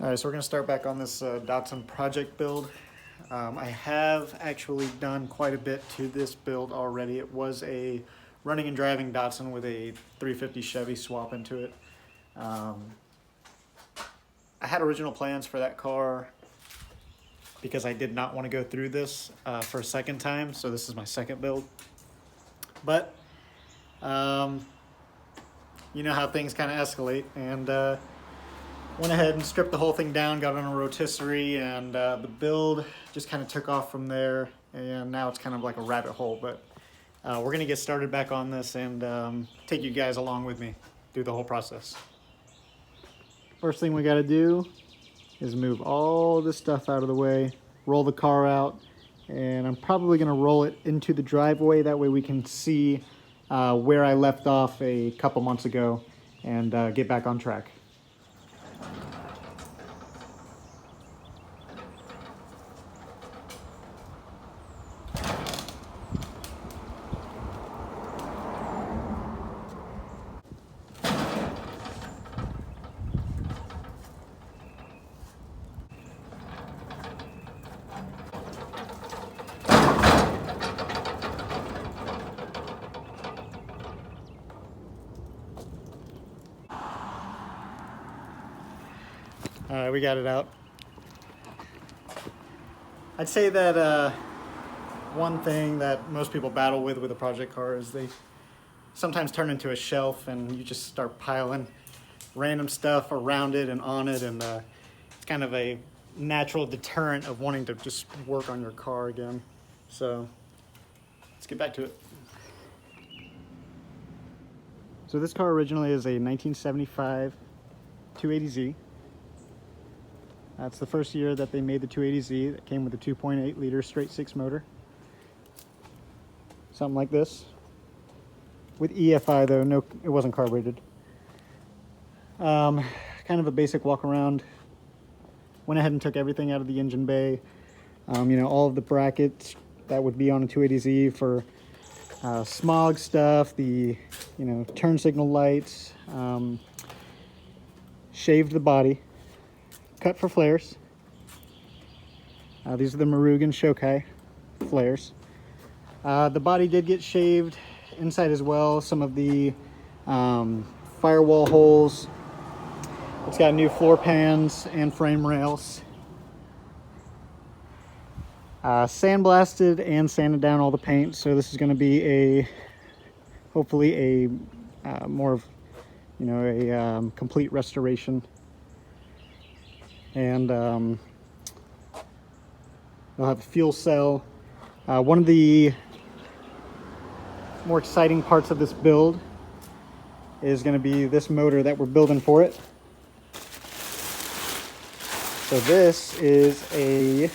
All right, so we're gonna start back on this Datsun project build. I have actually done quite a bit to this build already. It was a running and driving Datsun with a 350 Chevy swap into it. I had original plans for that car because I did not want to go through this for a second time, so this is my second build. But you know how things kind of escalate, and went ahead and stripped the whole thing down, got on a rotisserie, and the build just kind of took off from there, and now it's kind of like a rabbit hole. But we're gonna get started back on this and take you guys along with me through the whole process. First thing we got to do is move all this stuff out of the way, roll the car out, and I'm probably gonna roll it into the driveway. That way we can see where I left off a couple months ago and get back on track. All right, we got it out. I'd say that one thing that most people battle with a project car is they sometimes turn into a shelf and you just start piling random stuff around it and on it, and it's kind of a natural deterrent of wanting to just work on your car again. So let's get back to it. So this car originally is a 1975 280Z. That's the first year that they made the 280Z. That came with a 2.8 liter straight six motor. Something like this. With EFI though, no, it wasn't carbureted. Kind of a basic walk around. Went ahead and took everything out of the engine bay. You know, all of the brackets that would be on a 280Z for smog stuff, the, you know, turn signal lights, shaved the body. Cut for flares. These are the Murugan Shokai flares. The body did get shaved inside as well. Some of the firewall holes. It's got new floor pans and frame rails. Sandblasted and sanded down all the paint. So this is going to be a, hopefully a more of, you know, a complete restoration. And they'll have a fuel cell. One of the more exciting parts of this build is going to be this motor that we're building for it. So this is a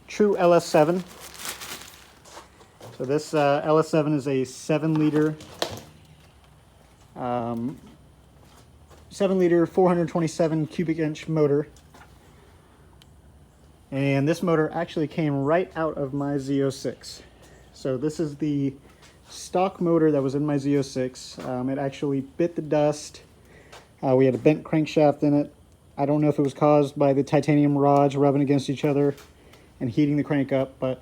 true LS7. So this LS7 is a 7-liter 7-liter 427 cubic inch motor, and this motor actually came right out of my Z06. So this is the stock motor that was in my Z06. It actually bit the dust. We had a bent crankshaft in it. I don't know if it was caused by the titanium rods rubbing against each other and heating the crank up, but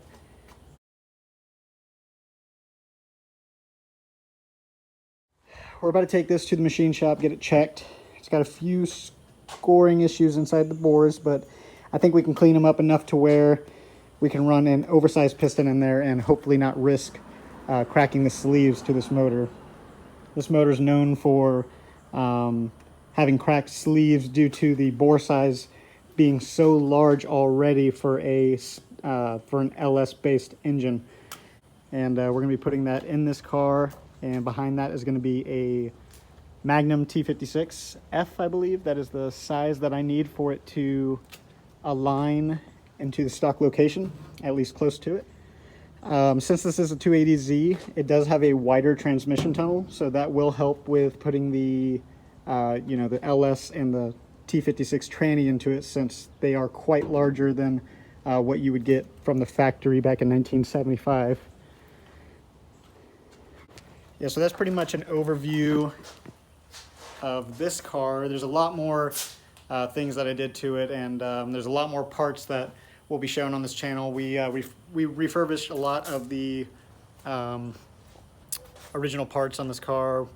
we're about to take this to the machine shop, get it checked. It's got a few scoring issues inside the bores, but I think we can clean them up enough to where we can run an oversized piston in there and hopefully not risk cracking the sleeves to this motor. This motor is known for having cracked sleeves due to the bore size being so large already for an LS-based engine. And we're going to be putting that in this car, and behind that is going to be a Magnum T56F, I believe. That is the size that I need for it to align into the stock location, at least close to it. Since this is a 280Z, it does have a wider transmission tunnel, so that will help with putting the, you know, the LS and the T56 tranny into it, since they are quite larger than what you would get from the factory back in 1975. Yeah, so that's pretty much an overview of this car. There's a lot more things that I did to it, and there's a lot more parts that will be shown on this channel. We refurbished a lot of the original parts on this car.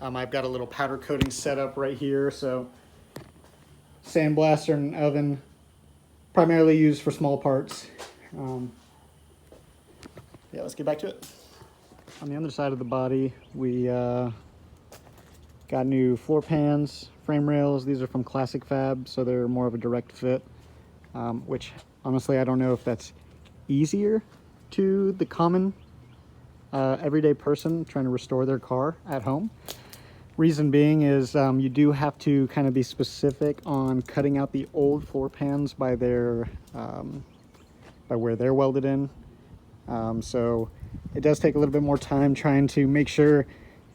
I've got a little powder coating setup right here, so sandblaster and oven, primarily used for small parts. Yeah, let's get back to it. On the other side of the body, we got new floor pans, frame rails. These are from Classic Fab, so they're more of a direct fit, which honestly I don't know if that's easier to the common everyday person trying to restore their car at home. Reason being is you do have to kind of be specific on cutting out the old floor pans by their by where they're welded in. So it does take a little bit more time trying to make sure,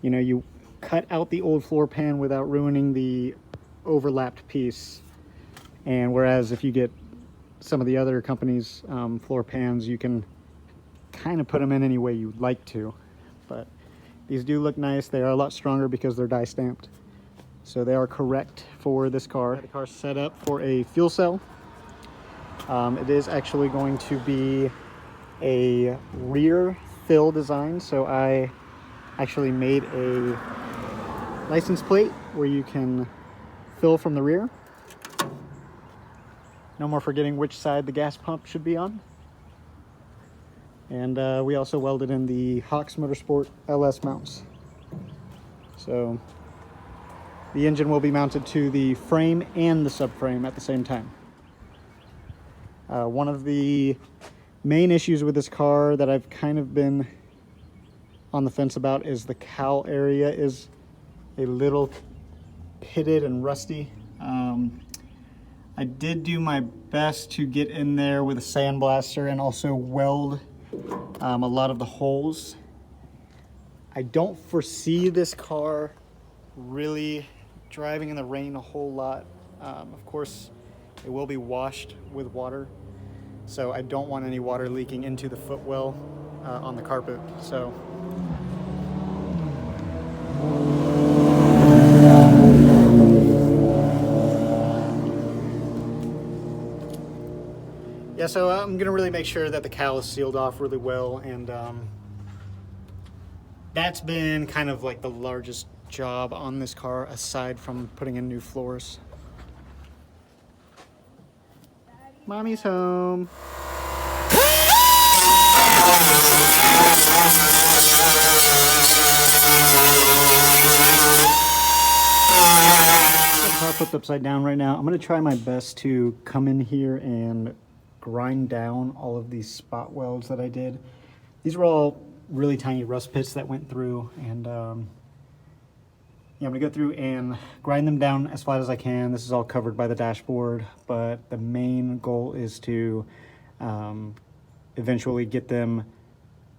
you know, you cut out the old floor pan without ruining the overlapped piece. And whereas if you get some of the other companies' floor pans, you can kind of put them in any way you'd like to. But these do look nice. They are a lot stronger because they're die stamped. So they are correct for this car. The car's set up for a fuel cell. It is actually going to be a rear fill design. So I actually made a license plate where you can fill from the rear. No more forgetting which side the gas pump should be on. And we also welded in the Hawks Motorsport LS mounts. So the engine will be mounted to the frame and the subframe at the same time. One of the main issues with this car that I've kind of been on the fence about is the cowl area is a little pitted and rusty. I did do my best to get in there with a sandblaster and also weld a lot of the holes. I don't foresee this car really driving in the rain a whole lot. Of course, it will be washed with water, so I don't want any water leaking into the footwell on the carpet. So yeah, so I'm gonna really make sure that the cowl is sealed off really well, and that's been kind of like the largest job on this car aside from putting in new floors. Mommy's home. The car flipped upside down right now. I'm gonna try my best to come in here and grind down all of these spot welds that I did. These were all really tiny rust pits that went through, and yeah, I'm gonna go through and grind them down as flat as I can. This is all covered by the dashboard, but the main goal is to eventually get them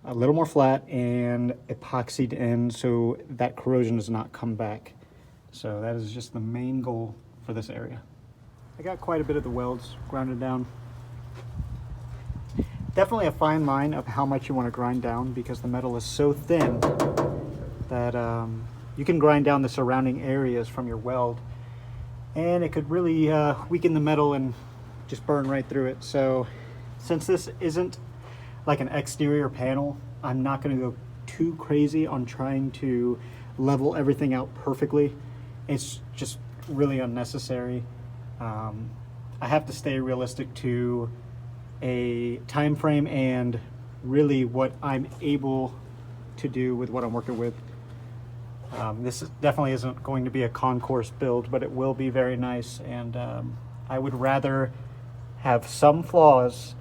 a little more flat and epoxied in so that corrosion does not come back. So that is just the main goal for this area. I got quite a bit of the welds grounded down. Definitely a fine line of how much you want to grind down, because the metal is so thin that you can grind down the surrounding areas from your weld, and it could really weaken the metal and just burn right through it. So since this isn't like an exterior panel, I'm not going to go too crazy on trying to level everything out perfectly. It's just really unnecessary. I have to stay realistic to a time frame and really what I'm able to do with what I'm working with. This definitely isn't going to be a concourse build, but it will be very nice, and I would rather have some flaws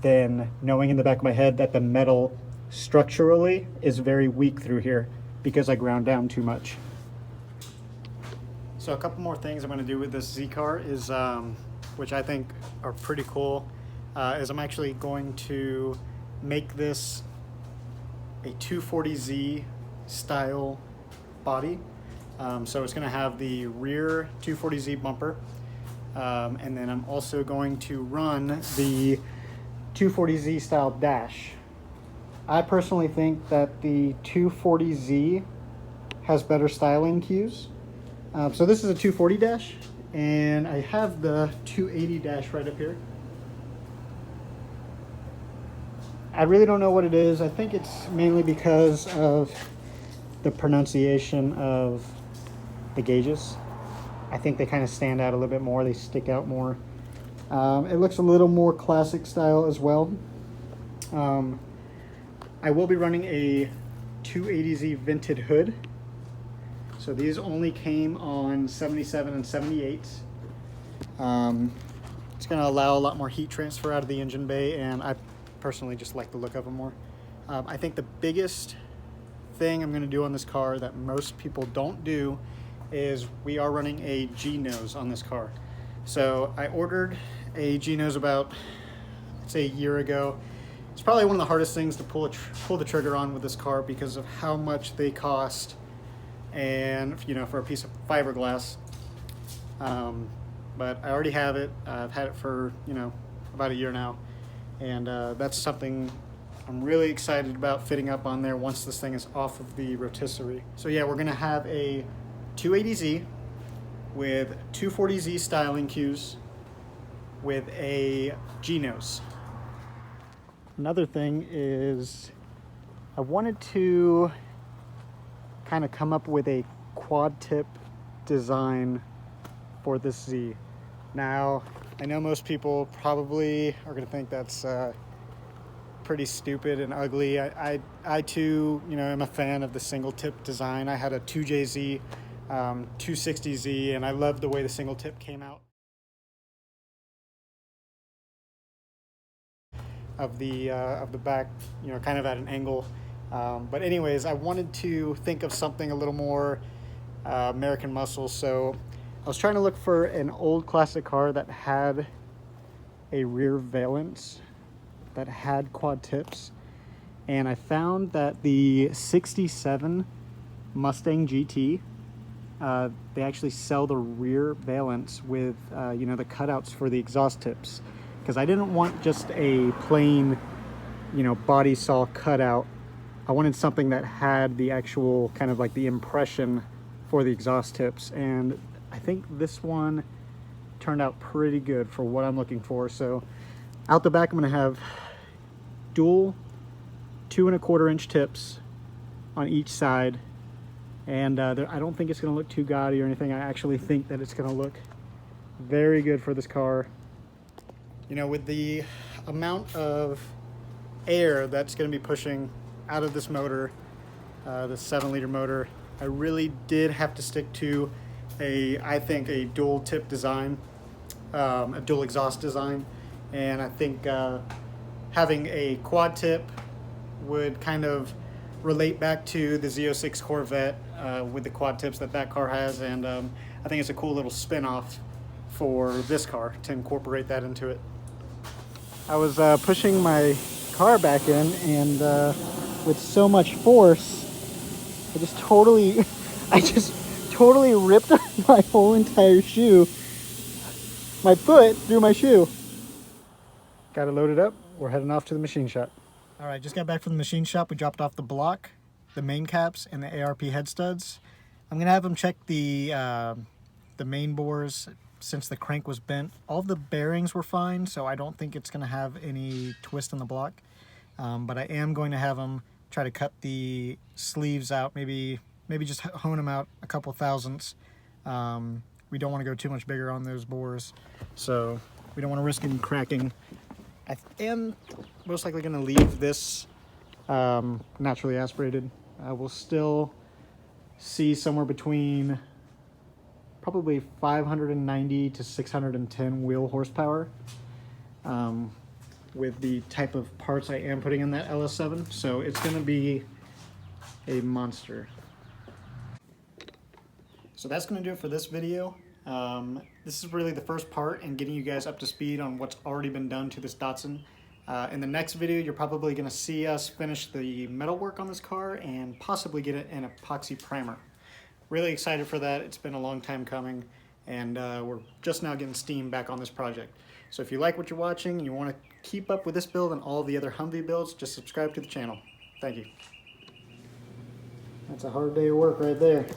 than knowing in the back of my head that the metal structurally is very weak through here because I ground down too much. So a couple more things I'm going to do with this Z car is, which I think are pretty cool, is I'm actually going to make this a 240Z style body. So it's going to have the rear 240Z bumper, and then I'm also going to run the 240Z style dash. I personally think that the 240Z has better styling cues. So this is a 240 dash, And I have the 280 dash right up here. I really don't know what it is. I think it's mainly because of the pronunciation of the gauges. I think they kind of stand out a little bit more. They stick out more. It looks a little more classic style as well. I will be running a 280Z vented hood. So these only came on 77 and 78. It's going to allow a lot more heat transfer out of the engine bay, and I personally just like the look of them more. I think the biggest thing I'm going to do on this car that most people don't do is we are running a G-nose on this car. So I ordered a G-nose about, I'd say, a year ago. It's probably one of the hardest things to pull the trigger on with this car because of how much they cost, and you know, for a piece of fiberglass. But I already have it. I've had it for, you know, about a year now, and that's something I'm really excited about fitting up on there once this thing is off of the rotisserie. So yeah, we're gonna have a 280Z with 240Z styling cues with a G-nose. Another thing is I wanted to kind of come up with a quad tip design for this Z. Now, I know most people probably are going to think that's pretty stupid and ugly. I too, you know, am a fan of the single tip design. I had a 2JZ, 260Z, and I loved the way the single tip came out of the back, you know, kind of at an angle. But anyways, I wanted to think of something a little more American muscle, so I was trying to look for an old classic car that had a rear valance that had quad tips, and I found that the 67 Mustang GT, they actually sell the rear valance with you know, the cutouts for the exhaust tips, because I didn't want just a plain, you know, body saw cutout. I wanted something that had the actual kind of like the impression for the exhaust tips, and I think this one turned out pretty good for what I'm looking for. So out the back, I'm going to have dual 2¼ inch tips on each side, and I don't think it's going to look too gaudy or anything. I actually think that it's going to look very good for this car. You know, with the amount of air that's going to be pushing out of this motor, the 7-liter motor, I really did have to stick to I think a dual tip design, a dual exhaust design, and I think having a quad tip would kind of relate back to the Z06 Corvette with the quad tips that car has, and I think it's a cool little spin-off for this car to incorporate that into it. I was pushing my car back in, and with so much force, I just totally ripped my whole entire shoe, my foot through my shoe. Got it loaded up. We're heading off to the machine shop. All right, just got back from the machine shop. We dropped off the block, the main caps, and the ARP head studs. I'm gonna have them check the main bores since the crank was bent. All the bearings were fine, so I don't think it's gonna have any twist in the block. But I am going to have them try to cut the sleeves out, maybe just hone them out a couple thousandths. We don't want to go too much bigger on those bores, so we don't want to risk any cracking. I am most likely going to leave this naturally aspirated. We'll still see somewhere between probably 590 to 610 wheel horsepower with the type of parts I am putting in that LS7, so it's going to be a monster. So that's going to do it for this video. This is really the first part in getting you guys up to speed on what's already been done to this Datsun. In the next video, you're probably going to see us finish the metal work on this car and possibly get it an epoxy primer. Really excited for that. It's been a long time coming, and we're just now getting steam back on this project. So if you like what you're watching and you want to keep up with this build and all the other Humvee builds, just subscribe to the channel. Thank you. That's a hard day of work right there.